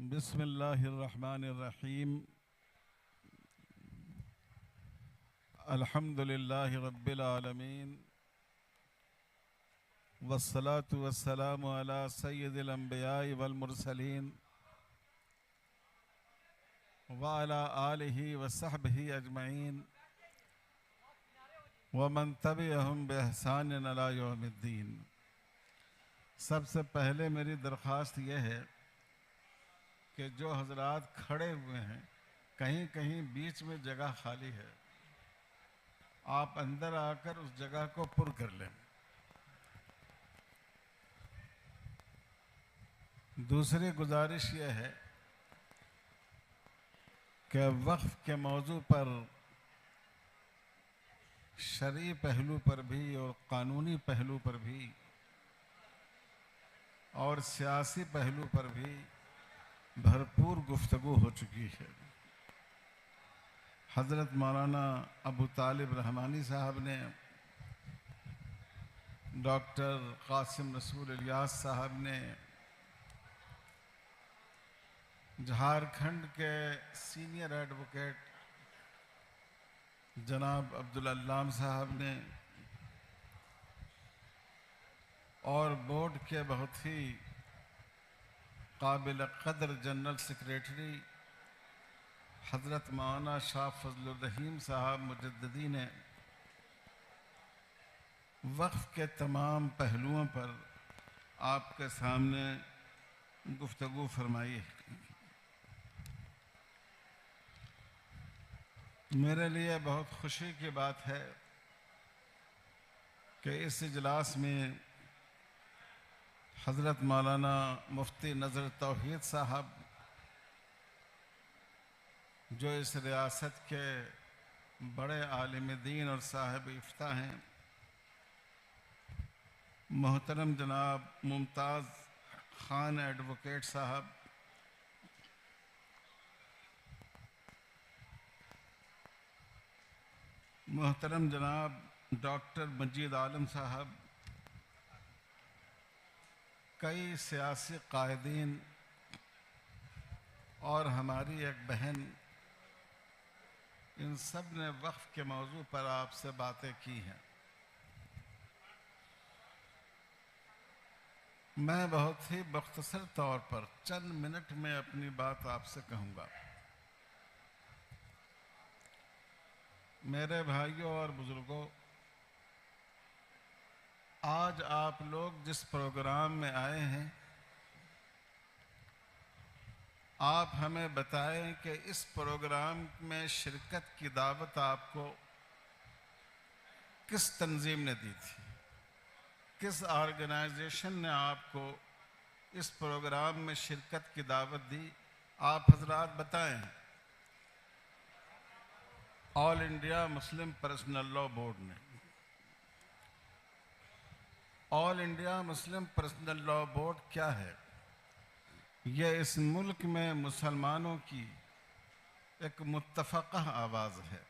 बिस्मिल्लाहिर्रहमानिर्रहीम। अल्हम्दुलिल्लाहि रब्बिल आलमीन वस्सलातु वस्सलामु अला सय्यिदिल अंबियाइ वल मुरसलीन व अला आलिहि व सहबिहि अजमईन व मन तबिअहुम बिइहसान इला यौमिद्दीन। सबसे पहले मेरी दरख्वास्त यह है कि जो हजरात खड़े हुए हैं, कहीं कहीं बीच में जगह खाली है, आप अंदर आकर उस जगह को पुर कर लें। दूसरी गुजारिश यह है कि वक्फ के मौजू पर शरई पहलू पर भी और कानूनी पहलू पर भी और सियासी पहलू पर भी भरपूर गुफ्तगू हो चुकी है। हज़रत मौलाना अबू तालिब रहमानी साहब ने, डॉक्टर कासिम रसूल इलियास साहब ने, झारखंड के सीनियर एडवोकेट जनाब अब्दुल अल्लाम साहब ने और बोर्ड के बहुत ही काबिल क़द्र जनरल सेक्रेटरी हज़रत मौलाना शाह फजलुर रहीम साहब मुजद्दिदी ने वक्फ के तमाम पहलुओं पर आपके सामने गुफ्तगू फरमाई है। मेरे लिए बहुत खुशी की बात है कि इस इजलास में हज़रत मौलाना मुफ्ती नज़र तौहीद साहब, जो इस रियासत के बड़े आलिम दीन और साहिब इफ्ता हैं, मोहतरम जनाब मुमताज़ ख़ान एडवोकेट साहब, मोहतरम जनाब डॉक्टर मजीद आलम साहब, कई सियासी कायदीन और हमारी एक बहन, इन सब ने वक्फ के मौजू पर आपसे बातें की हैं। मैं बहुत ही मुख्तसर तौर पर चंद मिनट में अपनी बात आपसे कहूँगा। मेरे भाइयों और बुजुर्गों, आज आप लोग जिस प्रोग्राम में आए हैं, आप हमें बताएं कि इस प्रोग्राम में शिरकत की दावत आपको किस तंजीम ने दी थी, किस ऑर्गेनाइजेशन ने आपको इस प्रोग्राम में शिरकत की दावत दी, आप हजरात बताएं। All India Muslim Personal Law Board ने। All India Muslim Personal Law Board क्या है? यह इस मुल्क में मुसलमानों की एक मुत्तफ़क़ा आवाज़ है,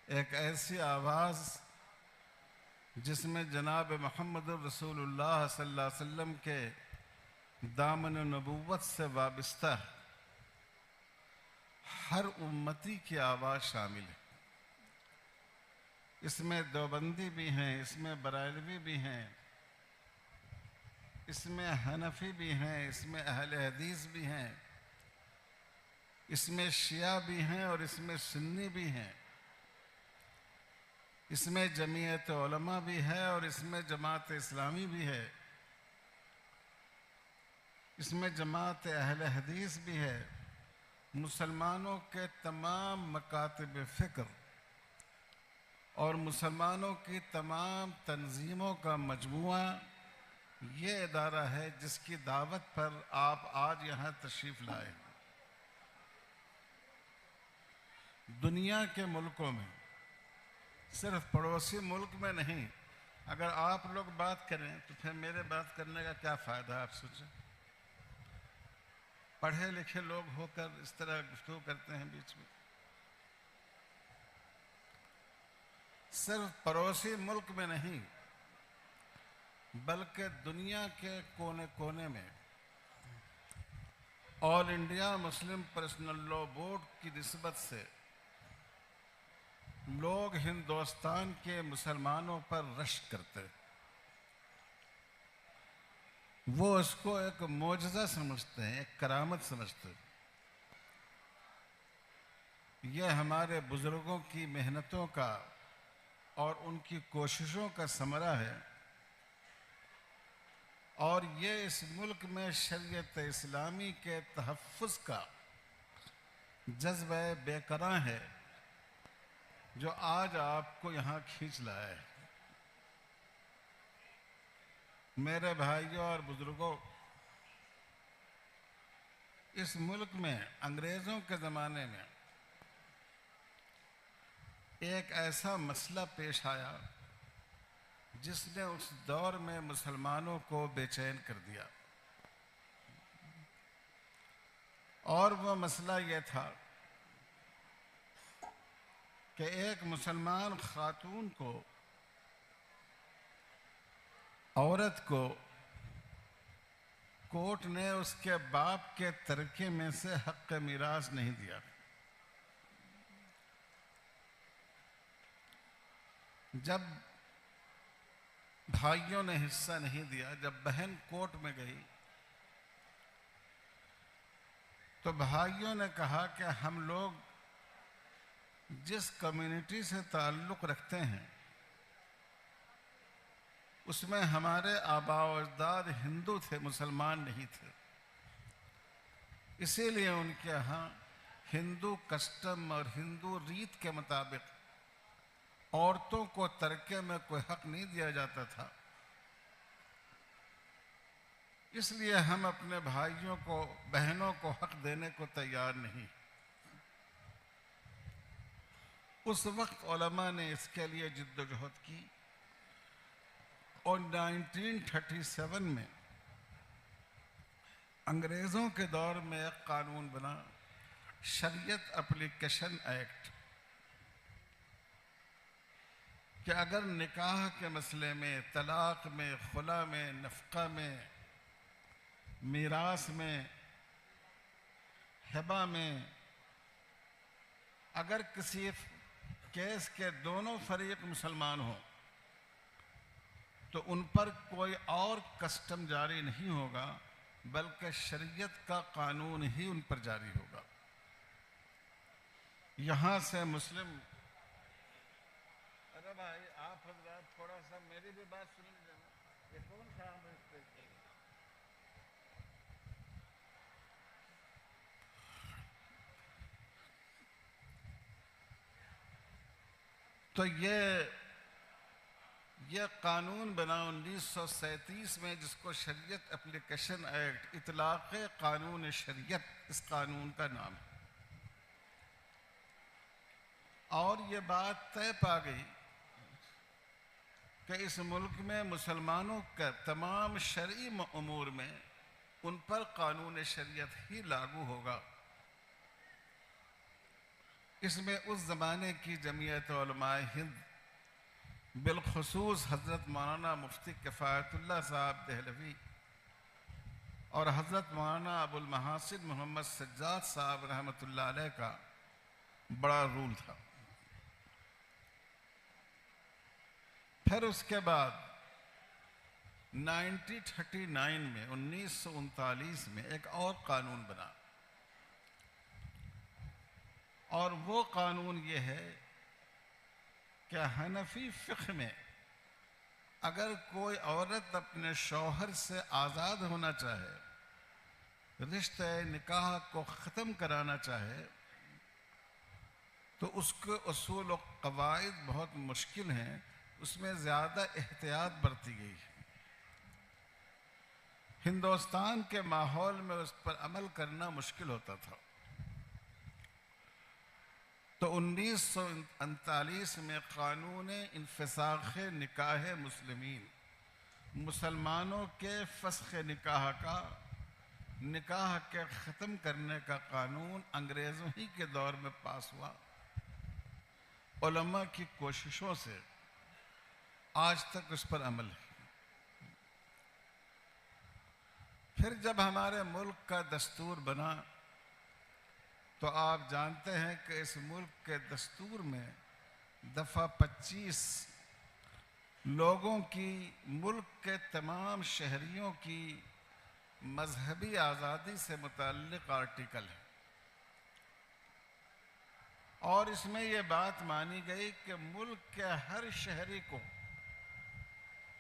एक ऐसी आवाज़ जिसमें जनाब मोहम्मद रसूलुल्लाह सल्लल्लाहु अलैहि वसल्लम के दामन नबूवत से वाबस्ता हर उम्मती की आवाज़ शामिल है। इसमें देवबंदी भी हैं, इसमें बरेलवी भी हैं, इसमें हनफी भी हैं, इसमें अहले हदीस भी हैं, इसमें शिया भी हैं और इसमें सुन्नी भी हैं, इसमें जमीयत उलमा भी है और इसमें जमात इस्लामी भी है, इसमें जमात अहले हदीस भी है। मुसलमानों के तमाम मकातिब फ़िक्र और मुसलमानों की तमाम तंजीमों का मजमुआ ये इदारा है जिसकी दावत पर आप आज यहाँ तशरीफ़ लाए। दुनिया के मुल्कों में, सिर्फ पड़ोसी मुल्क में नहीं, अगर आप लोग बात करें तो फिर मेरे बात करने का क्या फ़ायदा? आप सोचें, पढ़े लिखे लोग होकर इस तरह गुफ्तगू करते हैं बीच में। सिर्फ पड़ोसी मुल्क में नहीं, बल्कि दुनिया के कोने कोने में all India Muslim Personal Law Board की निस्बत से लोग हिंदुस्तान के मुसलमानों पर रश्क करते, वो उसको एक मोजज़ा समझते हैं, एक करामत समझते हैं। यह हमारे बुजुर्गों की मेहनतों का और उनकी कोशिशों का समरा है, और ये इस मुल्क में शरीयत इस्लामी के तहफ़्फ़ुज़ का जज्बा बेकरां है जो आज आपको यहाँ खींच लाया है। मेरे भाइयों और बुजुर्गों, इस मुल्क में अंग्रेज़ों के ज़माने में एक ऐसा मसला पेश आया जिसने उस दौर में मुसलमानों को बेचैन कर दिया, और वह मसला यह था कि एक मुसलमान खातून को, औरत को, कोर्ट ने उसके बाप के तरके में से हक़ मीरास नहीं दिया। जब भाइयों ने हिस्सा नहीं दिया, जब बहन कोर्ट में गई तो भाइयों ने कहा कि हम लोग जिस कम्युनिटी से ताल्लुक़ रखते हैं उसमें हमारे आबा व अजदाद हिंदू थे, मुसलमान नहीं थे, इसीलिए उनके यहाँ हिंदू कस्टम और हिंदू रीत के मुताबिक औरतों को तरके में कोई हक नहीं दिया जाता था। इसलिए हम अपने भाइयों को, बहनों को हक देने को तैयार नहीं। उस वक्त उलमा ने इसके लिए जिद्दोजहद की और 1937 में अंग्रेज़ों के दौर में एक कानून बना, शरीयत एप्लीकेशन एक्ट, कि अगर निकाह के मसले में, तलाक में, खुला में, नफ़क़ा में, मीरास में, हिबा में, अगर किसी केस के दोनों फरीक मुसलमान हो तो उन पर कोई और कस्टम जारी नहीं होगा, बल्कि शरीयत का कानून ही उन पर जारी होगा। यहाँ से मुस्लिम, अरे भाई आप हजरात थोड़ा सा मेरी भी बात सुन लीजिए ना, ये कौन काम है? तो ये कानून बना 1937 में, जिसको शरीयत एप्लीकेशन एक्ट, इतलाक़ कानून शरीयत इस कानून का नाम है। और ये बात तय पा गई कि इस मुल्क में मुसलमानों का तमाम शरई उमूर में उन पर कानून शरीयत ही लागू होगा। इसमें उस ज़माने की जमीयत उलमाए हिंद, बिलखुसूस हज़रत मौलाना मुफ्ती किफ़ायतुल्लाह साहब देहलवी और हज़रत मौलाना अबुल महासिन मोहम्मद सज्जाद साहब रहमतुल्लाह अलैह का बड़ा रूल था। फिर उसके बाद 1939 में, 1939 में एक और कानून बना, और वो कानून ये है कि हनफी फ़िक़्ह में अगर कोई औरत अपने शौहर से आज़ाद होना चाहे, रिश्ते निकाह को ख़त्म कराना चाहे, तो उसके उसूल और क़वाइद बहुत मुश्किल हैं, उसमें ज़्यादा एहतियात बरती गई है। हिंदुस्तान के माहौल में उस पर अमल करना मुश्किल होता था। तो 1939 में कानून इंफ़िसाख़ निकाह मुस्लिमीन, मुसलमानों के फ़स्ख़ निकाह का, निकाह के ख़त्म करने का कानून अंग्रेज़ों ही के दौर में पास हुआ। उलमा की कोशिशों से आज तक उस पर अमल है। फिर जब हमारे मुल्क का दस्तूर बना तो आप जानते हैं कि इस मुल्क के दस्तूर में दफ़ा 25 लोगों की, मुल्क के तमाम शहरियों की मजहबी आज़ादी से मुताल्लिक़ आर्टिकल है और इसमें यह बात मानी गई कि मुल्क के हर शहरी को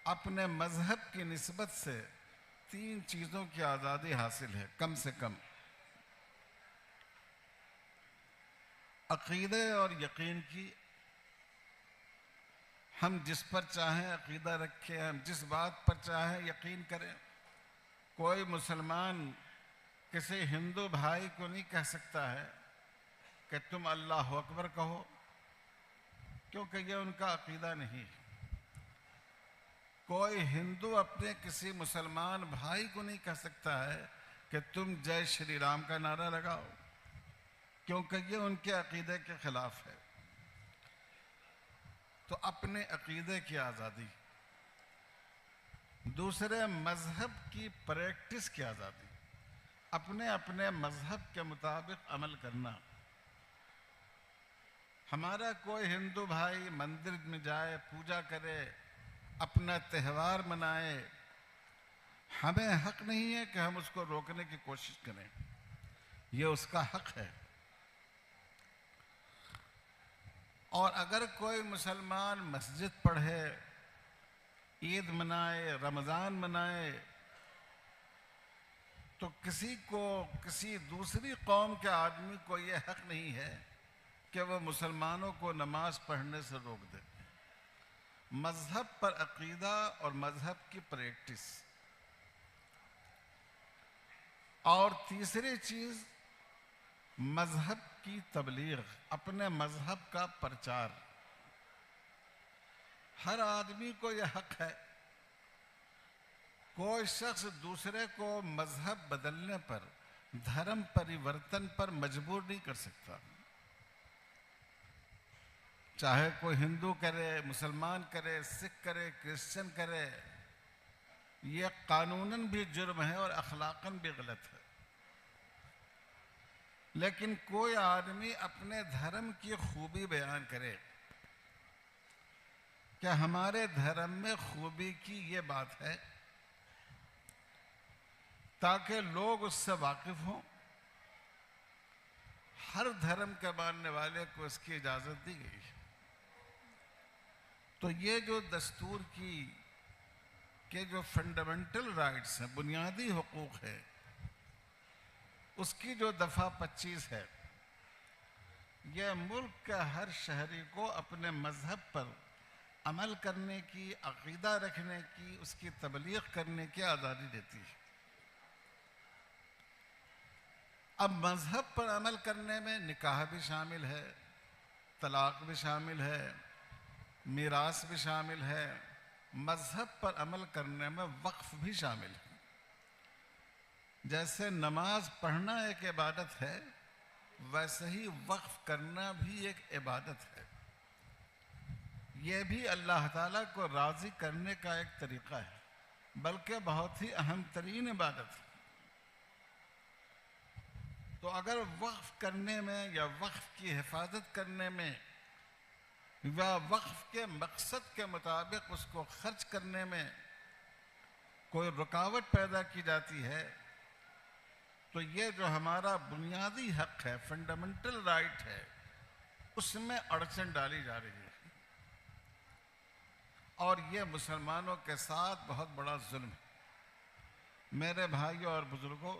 अपने मजहब की निस्बत से 3 चीज़ों की आज़ादी हासिल है कम से कम। अक़ीदे और यकीन की, हम जिस पर चाहें अक़ीदा रखें, हम जिस बात पर चाहें यकीन करें। कोई मुसलमान किसी हिंदू भाई को नहीं कह सकता है कि तुम अल्लाह अकबर कहो, क्योंकि यह उनका अक़ीदा नहीं है। कोई हिंदू अपने किसी मुसलमान भाई को नहीं कह सकता है कि तुम जय श्री राम का नारा लगाओ, क्योंकि ये उनके अक़ीदे के खिलाफ है। तो अपने अक़ीदे की आज़ादी, दूसरे मजहब की प्रैक्टिस की आज़ादी, अपने अपने मजहब के मुताबिक अमल करना। हमारा कोई हिंदू भाई मंदिर में जाए, पूजा करे, अपना त्यौहार मनाए, हमें हक नहीं है कि हम उसको रोकने की कोशिश करें, ये उसका हक है। और अगर कोई मुसलमान मस्जिद पढ़े, ईद मनाए, रमज़ान मनाए, तो किसी को, किसी दूसरी कौम के आदमी को ये हक नहीं है कि वह मुसलमानों को नमाज पढ़ने से रोक दे। मजहब पर अक़ीदा और मजहब की प्रैक्टिस। और तीसरी चीज़ मजहब की तबलीग, अपने मजहब का प्रचार। हर आदमी को यह हक है, कोई शख्स दूसरे को मजहब बदलने पर, धर्म परिवर्तन पर मजबूर नहीं कर सकता। चाहे कोई हिंदू करे, मुसलमान करे, सिख करे, क्रिश्चियन करे, ये कानूनन भी जुर्म है और अखलाकन भी गलत है। लेकिन कोई आदमी अपने धर्म की खूबी बयान करे क्या हमारे धर्म में खूबी की ये बात है, ताकि लोग उससे वाकिफ हों। हर धर्म के मानने वाले को इसकी इजाज़त दी गई है। तो ये जो दस्तूर की के जो फंडामेंटल राइट्स हैं, बुनियादी हुकूक है, उसकी जो दफ़ा 25 है, यह मुल्क के हर शहरी को अपने मजहब पर अमल करने की, अक़ीदा रखने की, उसकी तबलीग करने की आज़ादी देती है। अब मजहब पर अमल करने में निकाह भी शामिल है, तलाक भी शामिल है, मीरास भी शामिल है। मजहब पर अमल करने में वक्फ भी शामिल है। जैसे नमाज पढ़ना एक इबादत है, वैसे ही वक्फ करना भी एक इबादत है। यह भी अल्लाह ताला को राज़ी करने का एक तरीक़ा है, बल्कि बहुत ही अहम तरीन इबादत है। तो अगर वक्फ करने में या वक्फ की हिफाजत करने में या वक्फ के मकसद के मुताबिक उसको खर्च करने में कोई रुकावट पैदा की जाती है, तो ये जो हमारा बुनियादी हक है, फंडामेंटल राइट है, उसमें अड़चन डाली जा रही है। और ये मुसलमानों के साथ बहुत बड़ा जुल्म है। मेरे भाइयों और बुजुर्गों,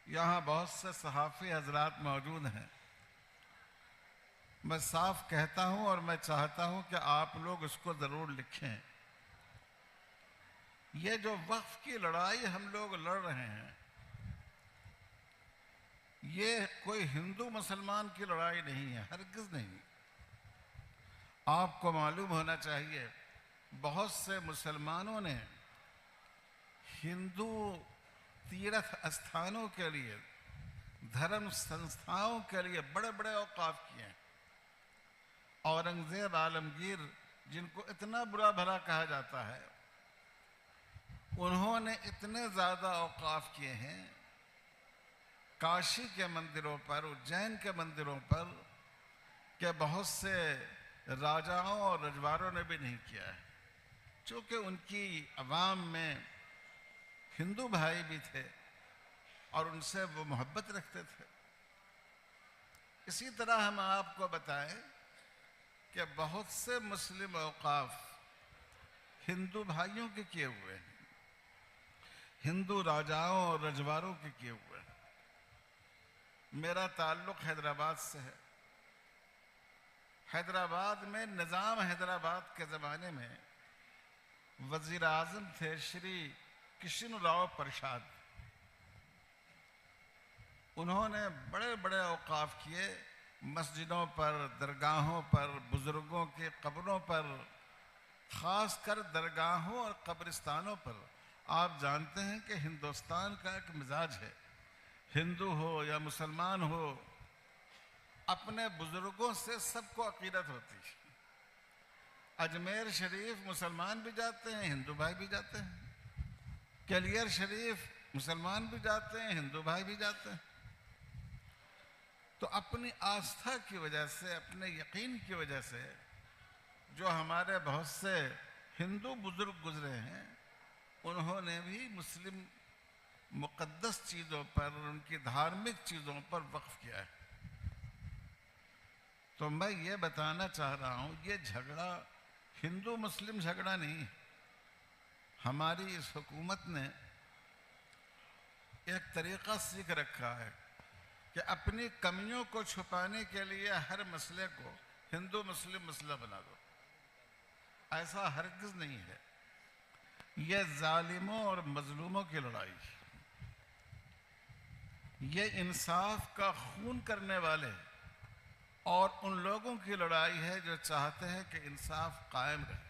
यहाँ बहुत से सहाफ़ी हजरात मौजूद हैं। मैं साफ कहता हूँ और मैं चाहता हूँ कि आप लोग इसको ज़रूर लिखें। ये जो वक्फ की लड़ाई हम लोग लड़ रहे हैं, ये कोई हिंदू मुसलमान की लड़ाई नहीं है, हरगिज़ नहीं। आपको मालूम होना चाहिए, बहुत से मुसलमानों ने हिंदू तीर्थ स्थानों के लिए, धर्म संस्थाओं के लिए बड़े बड़े औकाफ किए हैं। औरंगज़ेब आलमगीर, जिनको इतना बुरा भला कहा जाता है, उन्होंने इतने ज़्यादा औकाफ किए हैं काशी के मंदिरों पर, उज्जैन के मंदिरों पर, कि बहुत से राजाओं और रजवाड़ों ने भी नहीं किया है, चूँकि उनकी अवाम में हिंदू भाई भी थे और उनसे वो मोहब्बत रखते थे। इसी तरह हम आपको बताएं कि बहुत से मुस्लिम औकाफ हिंदू भाइयों के किए हुए हैं, हिंदू राजाओं और रजवाड़ों के किए हुए हैं। मेरा ताल्लुक़ हैदराबाद से है। हैदराबाद में निज़ाम हैदराबाद के ज़माने में वज़ीर आज़म थे श्री कृष्णराव प्रसाद। उन्होंने बड़े बड़े औकाफ किए मस्जिदों पर, दरगाहों पर, बुज़ुर्गों के कब्रों पर, ख़ासकर दरगाहों और कब्रिस्तानों पर। आप जानते हैं कि हिंदुस्तान का एक मिजाज है, हिंदू हो या मुसलमान हो, अपने बुज़ुर्गों से सबको अक़ीदत होती है। अजमेर शरीफ मुसलमान भी जाते हैं, हिंदू भाई भी जाते हैं। ग्वालियर शरीफ मुसलमान भी जाते हैं, हिंदू भाई भी जाते हैं। तो अपनी आस्था की वजह से, अपने यकीन की वजह से जो हमारे बहुत से हिंदू बुजुर्ग गुजरे हैं, उन्होंने भी मुस्लिम मुक़द्दस चीज़ों पर, उनकी धार्मिक चीज़ों पर वक्फ किया है। तो मैं ये बताना चाह रहा हूँ, ये झगड़ा हिंदू मुस्लिम झगड़ा नहीं है। हमारी इस हुकूमत ने एक तरीक़ा सीख रखा है कि अपनी कमियों को छुपाने के लिए हर मसले को हिंदू मुस्लिम मसला बना दो। ऐसा हरगिज़ नहीं है। ये जालिमों और मजलूमों की लड़ाई है। ये इंसाफ का खून करने वाले और उन लोगों की लड़ाई है जो चाहते हैं कि इंसाफ कायम रहे।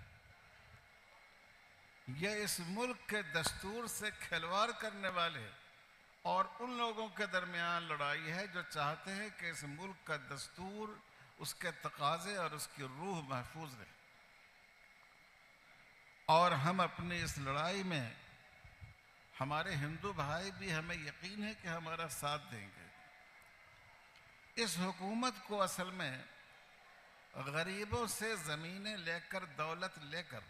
ये इस मुल्क के दस्तूर से खिलवाड़ करने वाले और उन लोगों के दरमियान लड़ाई है जो चाहते हैं कि इस मुल्क का दस्तूर, उसके तकाज़े और उसकी रूह महफूज रहे। और हम अपनी इस लड़ाई में, हमारे हिंदू भाई भी, हमें यकीन है कि हमारा साथ देंगे। इस हुकूमत को असल में गरीबों से ज़मीनें लेकर, दौलत लेकर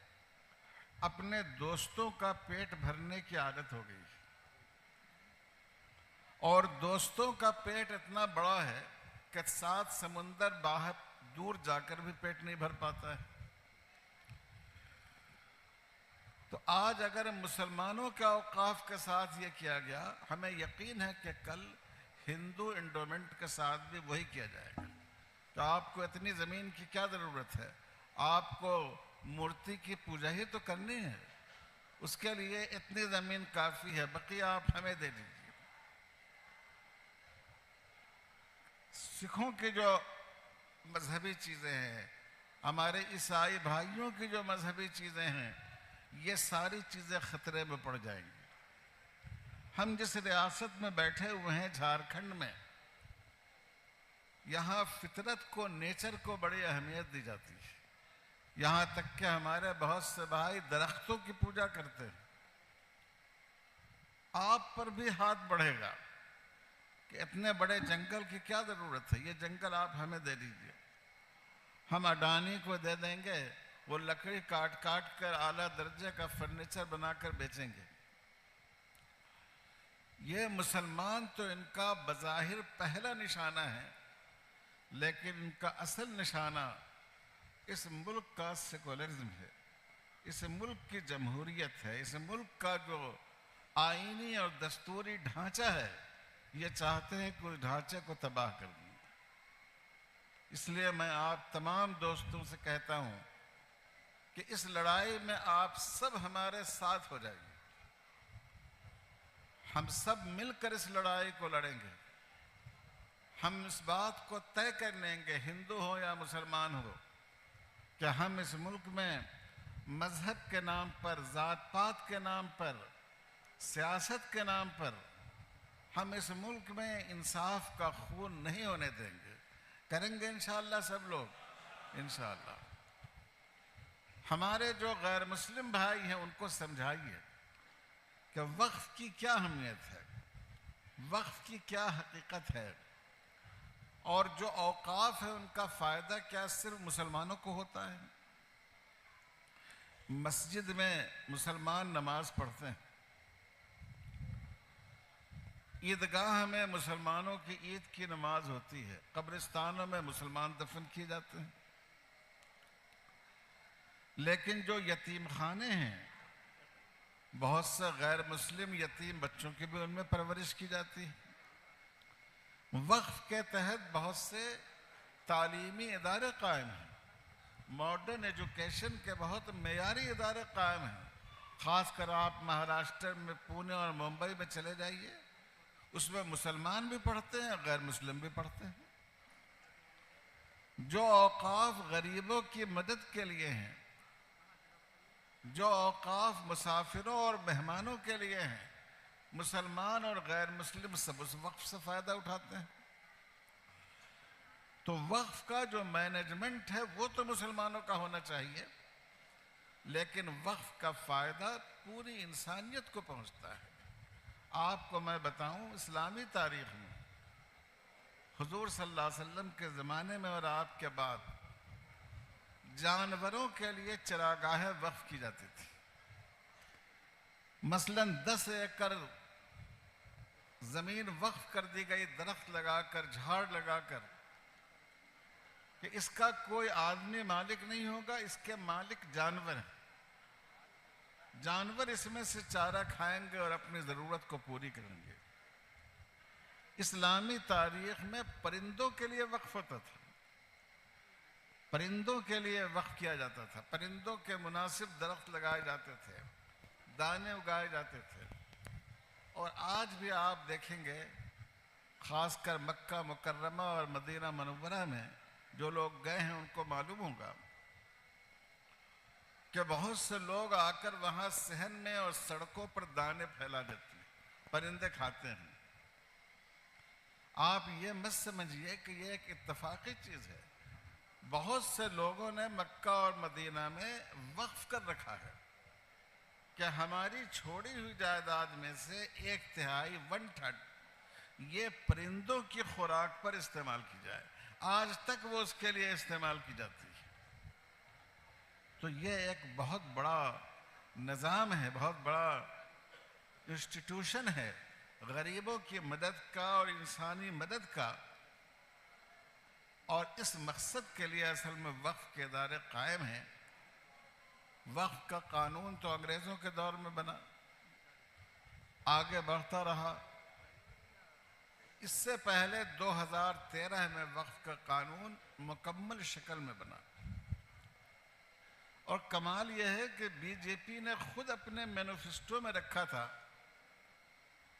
अपने दोस्तों का पेट भरने की आदत हो गई। और दोस्तों का पेट इतना बड़ा है कि 7 समुंदर बाहर दूर जाकर भी पेट नहीं भर पाता है। तो आज अगर मुसलमानों के औकाफ के साथ ये किया गया, हमें यकीन है कि कल हिंदू एंडोमेंट के साथ भी वही किया जाएगा। तो आपको इतनी ज़मीन की क्या ज़रूरत है? आपको मूर्ति की पूजा ही तो करनी है, उसके लिए इतनी ज़मीन काफ़ी है, बाकी आप हमें दे दीजिए। सिखों की जो मजहबी चीज़ें हैं, हमारे ईसाई भाइयों की जो मजहबी चीज़ें हैं, ये सारी चीज़ें ख़तरे में पड़ जाएंगी। हम जिस रियासत में बैठे हुए हैं, झारखंड में, यहाँ फितरत को, नेचर को बड़ी अहमियत दी जाती है। यहाँ तक कि हमारे बहुत से भाई दरख्तों की पूजा करते हैं। आप पर भी हाथ बढ़ेगा कि इतने बड़े जंगल की क्या ज़रूरत है, ये जंगल आप हमें दे दीजिए। हम अडानी को दे देंगे, वो लकड़ी काट काट कर आला दर्जे का फर्नीचर बनाकर बेचेंगे। ये मुसलमान तो इनका बज़ाहिर पहला निशाना है, लेकिन इनका असल निशाना इस मुल्क का सेकुलरिज्म है, इस मुल्क की जमहूरियत है, इस मुल्क का जो आईनी और दस्तूरी ढांचा है, ये चाहते हैं कि उस ढांचे को तबाह कर दें। इसलिए मैं आप तमाम दोस्तों से कहता हूँ कि इस लड़ाई में आप सब हमारे साथ हो जाइए। हम सब मिलकर इस लड़ाई को लड़ेंगे। हम इस बात को तय कर लेंगे, हिंदू हो या मुसलमान हो, कि हम इस मुल्क में मजहब के नाम पर, ज़ात पात के नाम पर, सियासत के नाम पर, हम इस मुल्क में इंसाफ का खून नहीं होने देंगे। करेंगे इंशाअल्लाह सब लोग, इंशाअल्लाह। हमारे जो गैर मुस्लिम भाई हैं, उनको समझाइए कि वक्फ की क्या अहमियत है, वक्फ की क्या हकीकत है, और जो औकाफ है उनका फ़ायदा क्या सिर्फ मुसलमानों को होता है। मस्जिद में मुसलमान नमाज पढ़ते हैं, ईदगाह में मुसलमानों की ईद की नमाज होती है, कब्रिस्तानों में मुसलमान दफन किए जाते हैं। लेकिन जो यतीम खाने हैं, बहुत से गैर मुस्लिम यतीम बच्चों की भी उनमें परवरिश की जाती है। वक्फ के तहत बहुत से तालीमी इदारे कायम हैं, मॉडर्न एजुकेशन के बहुत मेयारी इदारे कायम हैं। ख़ासकर आप महाराष्ट्र में पुणे और मुंबई में चले जाइए, उसमें मुसलमान भी पढ़ते हैं, गैर मुस्लिम भी पढ़ते हैं। जो औकाफ गरीबों की मदद के लिए हैं, जो औकाफ मुसाफिरों और मेहमानों के लिए हैं, मुसलमान और गैर मुस्लिम सब उस वक्फ से फ़ायदा उठाते हैं। तो वक्फ का जो मैनेजमेंट है वो तो मुसलमानों का होना चाहिए, लेकिन वक्फ का फ़ायदा पूरी इंसानियत को पहुंचता है। आपको मैं बताऊं, इस्लामी तारीख में हुजूर सल्लल्लाहु अलैहि वसल्लम के ज़माने में और आपके बाद जानवरों के लिए चरागाहें वक्फ की जाती थी। मसलन 10 एकड़ ज़मीन वक्फ कर दी गई, दरख्त लगाकर, झाड़ लगाकर, कि इसका कोई आदमी मालिक नहीं होगा, इसके मालिक जानवर हैं। जानवर इसमें से चारा खाएंगे और अपनी ज़रूरत को पूरी करेंगे। इस्लामी तारीख में परिंदों के लिए वक्फ होता था, परिंदों के लिए वक्फ किया जाता था, परिंदों के मुनासिब दरख्त लगाए जाते थे, दाने उगाए जाते थे। और आज भी आप देखेंगे, ख़ासकर मक्का मुकर्रमा और मदीना मनव्वरा में जो लोग गए हैं उनको मालूम होगा कि बहुत से लोग आकर वहाँ सहन में और सड़कों पर दाने फैला देते हैं, परिंदे खाते हैं। आप ये मत समझिए कि ये एक इत्तफाकी चीज़ है। बहुत से लोगों ने मक्का और मदीना में वक्फ कर रखा है कि हमारी छोड़ी हुई जायदाद में से 1/3 1/3 ये परिंदों की खुराक पर इस्तेमाल की जाए। आज तक वो उसके लिए इस्तेमाल की जाती है। तो ये एक बहुत बड़ा निज़ाम है, बहुत बड़ा इंस्टीट्यूशन है गरीबों की मदद का और इंसानी मदद का। और इस मकसद के लिए असल में वक्फ के इदारे कायम हैं। वक्फ का कानून तो अंग्रेज़ों के दौर में बना, आगे बढ़ता रहा। इससे पहले 2013 में वक्फ का कानून मुकम्मल शक्ल में बना। और कमाल यह है कि बीजेपी ने खुद अपने मैनिफेस्टो में रखा था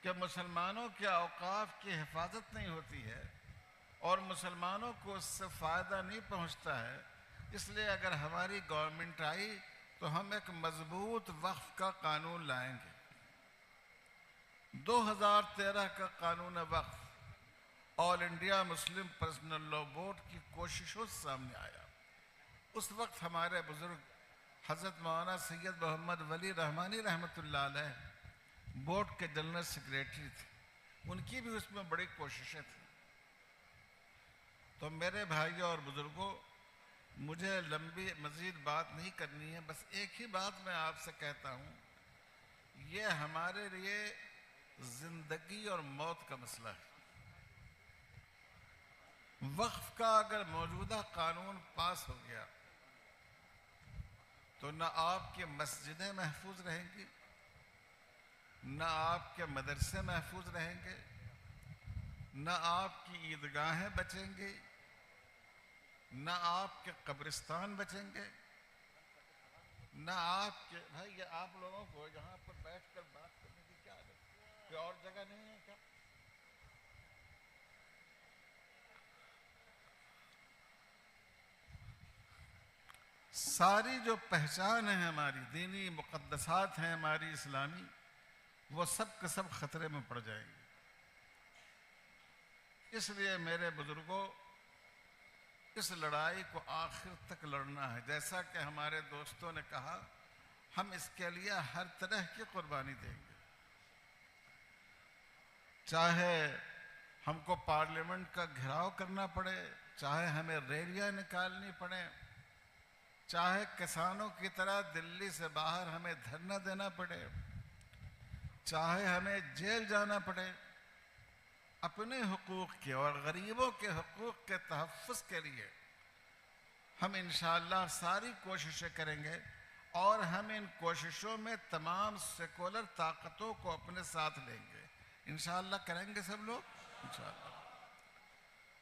कि मुसलमानों के औकाफ की हिफाजत नहीं होती है और मुसलमानों को उससे फ़ायदा नहीं पहुंचता है, इसलिए अगर हमारी गवर्नमेंट आई तो हम एक मजबूत वक्फ का कानून लाएंगे। 2013 का कानून वक्फ All India Muslim Personal Law Board की कोशिशों से सामने आया। उस वक्त हमारे बुजुर्ग हज़रत मौलाना सैयद मोहम्मद वली रहमानी रहमतुल्लाह अलैह बोर्ड के जनरल सेक्रेटरी थे, उनकी भी उसमें बड़ी कोशिशें थी। तो मेरे भाइयों और बुजुर्गों, मुझे लंबी मज़ीद बात नहीं करनी है, बस एक ही बात मैं आपसे कहता हूँ, ये हमारे लिए ज़िंदगी और मौत का मसला है। वक्फ का अगर मौजूदा कानून पास हो गया तो न आपकी मस्जिदें महफूज रहेंगी, न आपके मदरसे महफूज रहेंगे, न आपकी ईदगाहें बचेंगी, न आपके कब्रिस्तान बचेंगे, न आपके भाई ये आप लोगों को यहाँ पर बैठकर बात करने की क्या आदत है? कोई और जगह नहीं है क्या? सारी जो पहचान है हमारी, दीनी मुक़द्दसात हैं हमारी इस्लामी, वो सब के सब ख़तरे में पड़ जाएंगे। इसलिए मेरे बुजुर्गों, इस लड़ाई को आखिर तक लड़ना है। जैसा कि हमारे दोस्तों ने कहा, हम इसके लिए हर तरह की कुर्बानी देंगे। चाहे हमको पार्लियामेंट का घेराव करना पड़े, चाहे हमें रैलियां निकालनी पड़े, चाहे किसानों की तरह दिल्ली से बाहर हमें धरना देना पड़े, चाहे हमें जेल जाना पड़े, अपने हुकूक के और गरीबों के हुकूक के तहफ़्फ़ुज़ के लिए हम इंशाअल्लाह सारी कोशिशें करेंगे और हम इन कोशिशों में तमाम सेकुलर ताकतों को अपने साथ लेंगे। इंशाअल्लाह करेंगे सब लोग इंशाअल्लाह।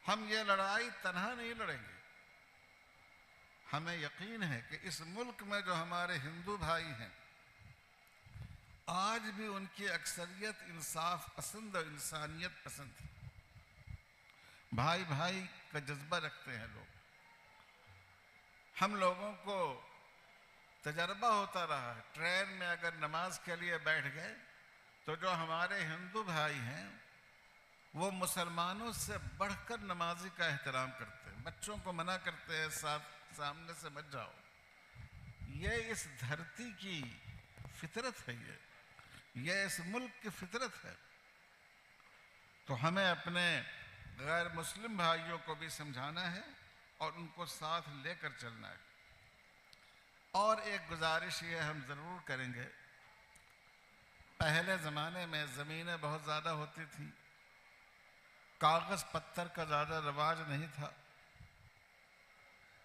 हम ये लड़ाई तन्हा नहीं लड़ेंगे। हमें यकीन है कि इस मुल्क में जो हमारे हिंदू भाई हैं, आज भी उनकी अक्सरियत इंसाफ पसंद और इंसानियत पसंद है। भाई भाई का जज्बा रखते हैं लोग। हम लोगों को तजर्बा होता रहा है, ट्रेन में अगर नमाज के लिए बैठ गए तो जो हमारे हिंदू भाई हैं वो मुसलमानों से बढ़कर नमाजी का एहतराम करते हैं, बच्चों को मना करते हैं सामने से मत जाओ। ये इस धरती की फितरत है, ये इस मुल्क की फितरत है। तो हमें अपने गैर मुस्लिम भाइयों को भी समझाना है और उनको साथ लेकर चलना है। और एक गुजारिश ये हम ज़रूर करेंगे, पहले ज़माने में ज़मीनें बहुत ज़्यादा होती थी, कागज़ पत्थर का ज़्यादा रवाज नहीं था,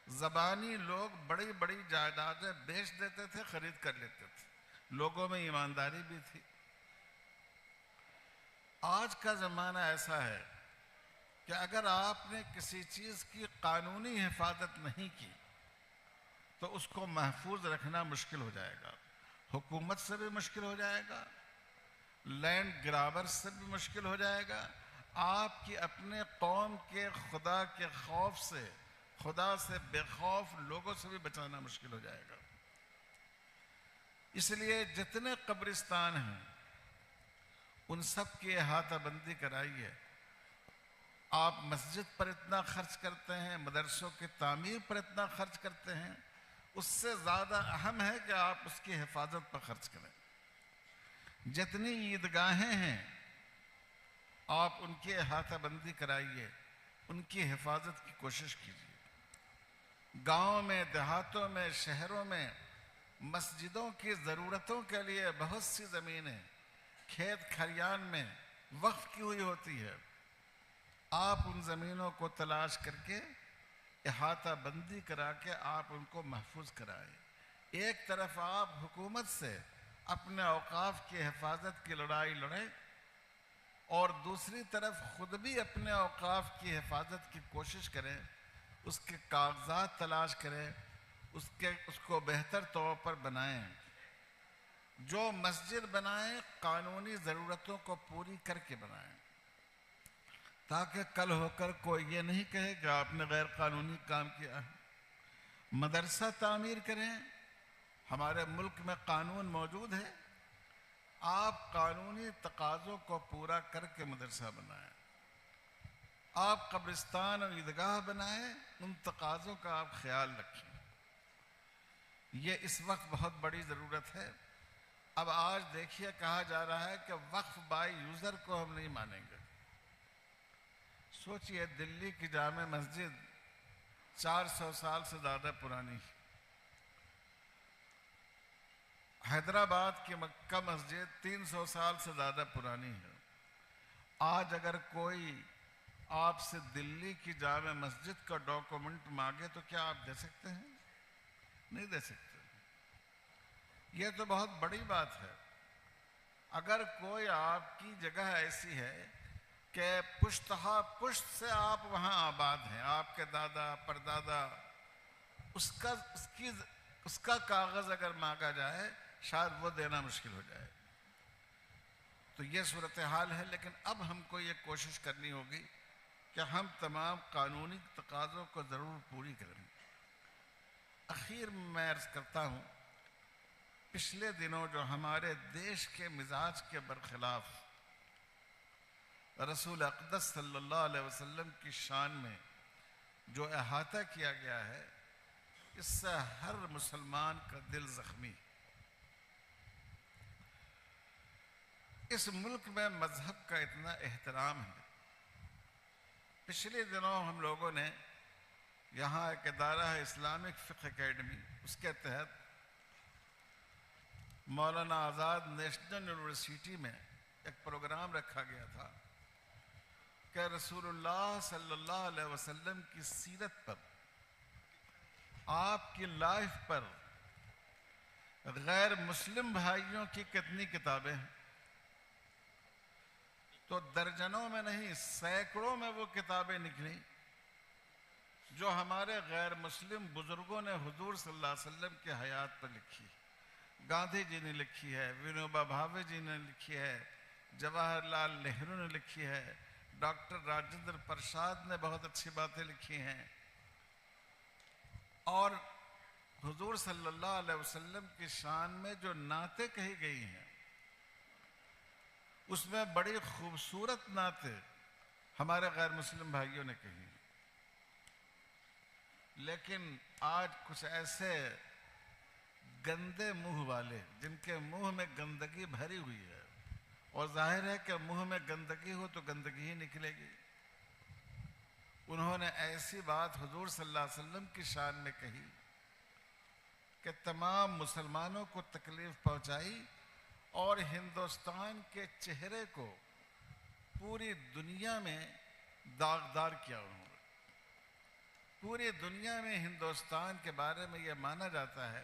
ज़बानी लोग बड़ी बड़ी जायदादें बेच देते थे, खरीद कर लेते थे, लोगों में ईमानदारी भी थी। आज का ज़माना ऐसा है कि अगर आपने किसी चीज़ की कानूनी हिफाजत नहीं की तो उसको महफूज रखना मुश्किल हो जाएगा, हुकूमत से भी मुश्किल हो जाएगा, लैंड ग्राबर से भी मुश्किल हो जाएगा, आपकी अपने कौम के खुदा के खौफ से, खुदा से बेखौफ लोगों से भी बचाना मुश्किल हो जाएगा। इसलिए जितने कब्रिस्तान हैं उन सब की अहाता बंदी कराइए। आप मस्जिद पर इतना खर्च करते हैं, मदरसों की तामीर पर इतना खर्च करते हैं, उससे ज़्यादा अहम है कि आप उसकी हिफाजत पर खर्च करें। जितनी ईदगाहें हैं आप उनकी अहाता बंदी कराइए, उनकी हिफाजत की कोशिश कीजिए। गाँव में, देहातों में, शहरों में मस्जिदों की ज़रूरतों के लिए बहुत सी ज़मीनें खेत खलियान में वक्फ की हुई होती है। आप उन ज़मीनों को तलाश करके इहाता बंदी करा के आप उनको महफूज कराएं। एक तरफ आप हुकूमत से अपने औकाफ की हिफाजत की लड़ाई लड़ें और दूसरी तरफ खुद भी अपने औकाफ की हिफाजत की कोशिश करें, उसके कागजात तलाश करें, उसको बेहतर तौर पर बनाएं। जो मस्जिद बनाएं कानूनी ज़रूरतों को पूरी करके बनाएं, ताकि कल होकर कोई ये नहीं कहे कि आपने गैर कानूनी काम किया है। मदरसा तामीर करें, हमारे मुल्क में कानून मौजूद है, आप कानूनी तकाज़ों को पूरा करके मदरसा बनाएं। आप कब्रिस्तान और ईदगाह बनाएं, उन तकाज़ों का आप ख्याल रखें। ये इस वक्त बहुत बड़ी ज़रूरत है। अब आज देखिए कहा जा रहा है कि वक्फ बाय यूज़र को हम नहीं मानेंगे। सोचिए, दिल्ली की जामे मस्जिद 400 साल से ज़्यादा पुरानी है, हैदराबाद की मक्का मस्जिद 300 साल से ज़्यादा पुरानी है। आज अगर कोई आपसे दिल्ली की जामे मस्जिद का डॉक्यूमेंट मांगे तो क्या आप दे सकते हैं? नहीं दे सकते। यह तो बहुत बड़ी बात है। अगर कोई आपकी जगह ऐसी है कि पुश्तहा पुश्त से आप वहाँ आबाद हैं, आपके दादा परदादा, उसका कागज़ अगर मांगा जाए शायद वो देना मुश्किल हो जाए। तो ये सूरत हाल है। लेकिन अब हमको ये कोशिश करनी होगी कि हम तमाम कानूनी तकाज़ों को ज़रूर पूरी करें। आखिर में मैं अर्ज़ करता हूँ, पिछले दिनों जो हमारे देश के मिजाज के बरखिलाफ रसूल अक़दस सल्लल्लाहु अलैहि वसल्लम की शान में जो अहाता किया गया है, इससे हर मुसलमान का दिल ज़ख्मी। इस मुल्क में मजहब का इतना एहतराम है। पिछले दिनों हम लोगों ने यहाँ एक इदारा है इस्लामिक फ़िक़्ह एकेडमी, उसके तहत मौलाना आज़ाद नेशनल यूनिवर्सिटी में एक प्रोग्राम रखा गया था कि रसूलुल्लाह सल्लल्लाहु अलैहि वसल्लम की सीरत पर, आपकी लाइफ पर गैर मुस्लिम भाइयों की कितनी किताबें हैं। तो दर्जनों में नहीं, सैकड़ों में वो किताबें निकली जो हमारे गैर मुस्लिम बुजुर्गों ने हुजूर सल्लल्लाहु अलैहि वसल्लम की हयात पर लिखी। गांधी जी ने लिखी है, विनोबा भावे जी ने लिखी है, जवाहरलाल नेहरू ने लिखी है, डॉक्टर राजेंद्र प्रसाद ने बहुत अच्छी बातें लिखी हैं, और हुजूर सल्लल्लाहु अलैहि वसल्लम की शान में जो नाते कही गई हैं उसमें बड़ी खूबसूरत नाते हमारे गैर मुस्लिम भाइयों ने कही। लेकिन आज कुछ ऐसे गंदे मुंह वाले, जिनके मुंह में गंदगी भरी हुई है, और जाहिर है कि मुंह में गंदगी हो तो गंदगी ही निकलेगी, उन्होंने ऐसी बात हुजूर सल्लल्लाहु अलैहि वसल्लम की शान में कही कि तमाम मुसलमानों को तकलीफ पहुंचाई और हिंदुस्तान के चेहरे को पूरी दुनिया में दागदार किया उन्होंने। पूरी दुनिया में हिंदुस्तान के बारे में यह माना जाता है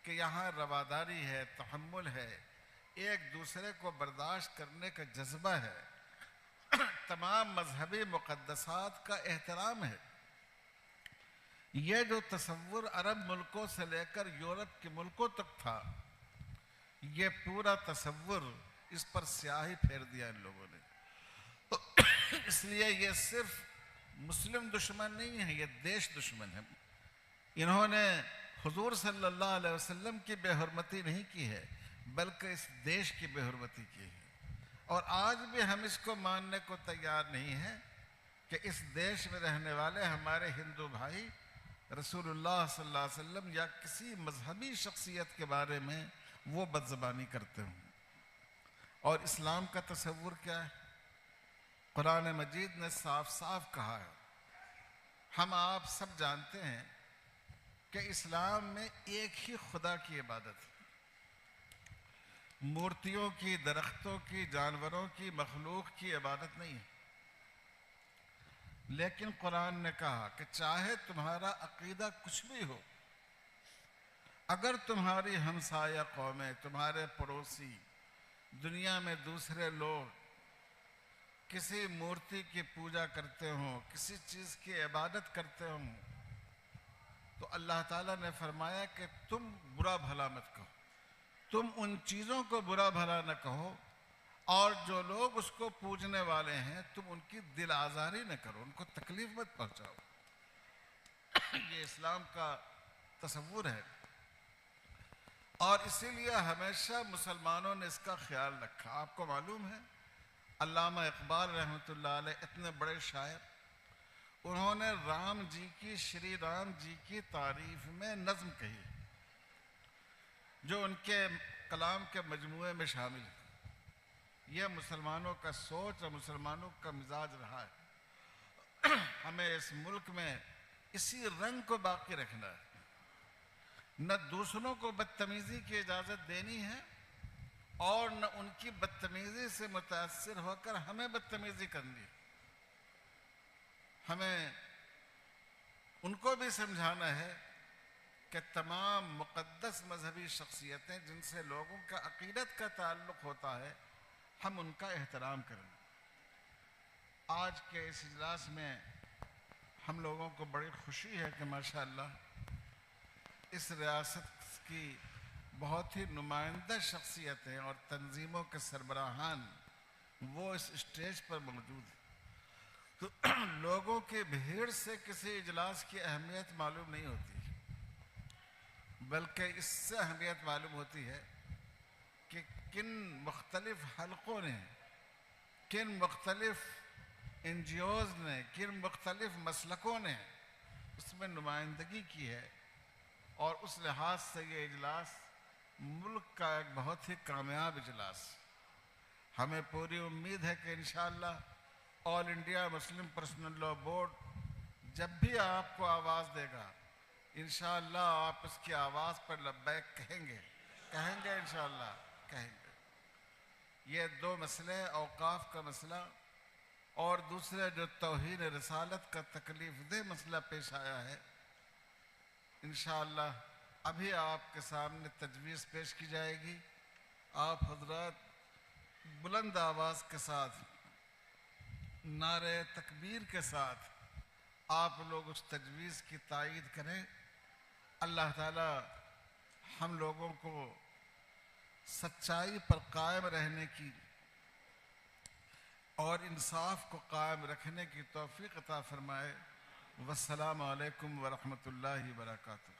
कि यहाँ रवादारी है, तहम्मुल है, एक दूसरे को बर्दाश्त करने का जज्बा है, तमाम मजहबी मुक़द्दसात का एहतराम है। यह जो तसव्वुर अरब मुल्कों से लेकर यूरोप के मुल्कों तक था, ये पूरा तसव्वुर इस पर स्याही फेर दिया इन लोगों ने। तो इसलिए ये सिर्फ मुस्लिम दुश्मन नहीं है, ये देश दुश्मन है। इन्होंने हुजूर सल्लल्लाहु अलैहि वसल्लम की बेहुरमती नहीं की है, बल्कि इस देश की बेहुरमती की है। और आज भी हम इसको मानने को तैयार नहीं हैं कि इस देश में रहने वाले हमारे हिंदू भाई रसूलुल्लाह सल्लल्लाहु अलैहि वसल्लम या किसी मजहबी शख्सियत के बारे में वो बदज़बानी करते हों। और इस्लाम का तसव्वुर क्या है? कुरान मजीद ने साफ साफ कहा है, हम आप सब जानते हैं कि इस्लाम में एक ही खुदा की इबादत है। मूर्तियों की, दरख्तों की, जानवरों की, मखलूक की इबादत नहीं है। लेकिन कुरान ने कहा कि चाहे तुम्हारा अकीदा कुछ भी हो, अगर तुम्हारी हमसाया कौमें, तुम्हारे पड़ोसी, दुनिया में दूसरे लोग किसी मूर्ति की पूजा करते हों, किसी चीज़ की इबादत करते हों, तो अल्लाह ताला ने फरमाया कि तुम बुरा भला मत कहो, तुम उन चीज़ों को बुरा भला न कहो, और जो लोग उसको पूजने वाले हैं तुम उनकी दिल आज़ारी न करो, उनको तकलीफ मत पहुंचाओ। ये इस्लाम का तसव्वुर है। और इसीलिए हमेशा मुसलमानों ने इसका ख्याल रखा। आपको मालूम है अल्लामा इकबाल रहमतुल्लाह अलैह इतने बड़े शायर, उन्होंने राम जी की, श्री राम जी की तारीफ में नज़्म कही जो उनके कलाम के मजमूए में शामिल है। यह मुसलमानों का सोच और मुसलमानों का मिजाज रहा है। हमें इस मुल्क में इसी रंग को बाकी रखना है, न दूसरों को बदतमीजी की इजाज़त देनी है और न उनकी बदतमीजी से मुतासिर होकर हमें बदतमीजी करनी है। हमें उनको भी समझाना है कि तमाम मुक़द्दस मजहबी शख्सियतें जिनसे लोगों का अक़ीदत का ताल्लुक़ होता है, हम उनका एहतराम करें। आज के इस इजलास में हम लोगों को बड़ी खुशी है कि माशाअल्लाह इस रियासत की बहुत ही नुमाइंदा शख्सियतें और तंजीमों के सरबराहान वो इस स्टेज पर मौजूद हैं। तो लोगों की भीड़ से किसी इजलास की अहमियत मालूम नहीं होती, बल्कि इससे अहमियत मालूम होती है कि किन मुख्तलिफ हलकों ने, किन मुख्तलिफ NGOs ने, किन मुख्तलिफ मसलकों ने उसमें नुमाइंदगी की है। और उस लिहाज से ये इजलास मुल्क का एक बहुत ही कामयाब इजलास। हमें पूरी उम्मीद है कि इंशाअल्लाह all India Muslim Personal Law board जब भी आपको आवाज़ देगा, इंशाअल्लाह आप उसकी आवाज़ पर लब्बैक कहेंगे, इंशाअल्लाह कहेंगे। ये दो मसले, औकाफ का मसला और दूसरा जो तौहीन रिसालत का तकलीफ दे मसला पेश आया है, इंशाअल्लाह अभी आपके सामने तजवीज़ पेश की जाएगी। आप हजरात बुलंद आवाज़ के साथ, नारे तकबीर के साथ आप लोग उस तजवीज़ की तायीद करें। अल्लाह ताला हम लोगों को सच्चाई पर कायम रहने की और इंसाफ को कायम रखने की तौफीक अता फरमाए। वस्सलामु अलैकुम वरहमतुल्लाहि वबरकातुहू।